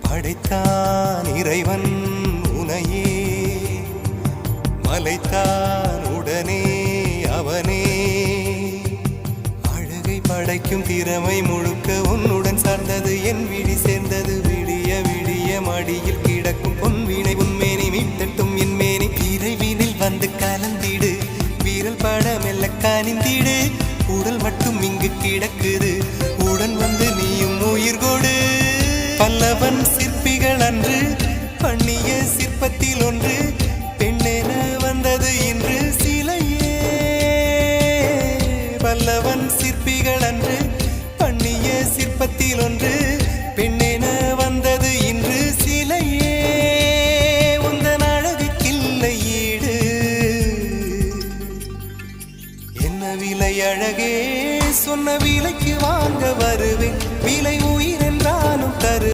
படைத்தான் இறைவன் உனையே, மலைத்தான் உடனே அவனே. அழகை படைக்கும் திறமை முழுக்க உன்னுடன் சார்ந்தது, என் விழி சேர்ந்தது. விடிய விடிய மடியில் கிடக்கும் பொன்வினை உன்மேனி மீட்டட்டும் என் மேனி. விரைவினில் வந்து கலந்திடு, வீரல் பட மெல்ல காணிந்திடு. உடல் மட்டும் இங்கு கிடக்குது, உடன் வந்து நீயும் உயிர் கொடு. பல்லவன் சிற்பிகள் அன்று பண்ணிய சிற்பத்தில் ஒன்று, பெண்ணென வந்தது இன்று சிலையே. பல்லவன் சிற்பிகள் அன்று பண்ணிய சிற்பத்தில் ஒன்று, பெண்ணென வந்தது இன்று சிலையே. உந்தன் அழகுக்கில்லை ஈடு, என்ன விலை அழகே, சொன்ன விலைக்கு வாங்க வருவேன். விலை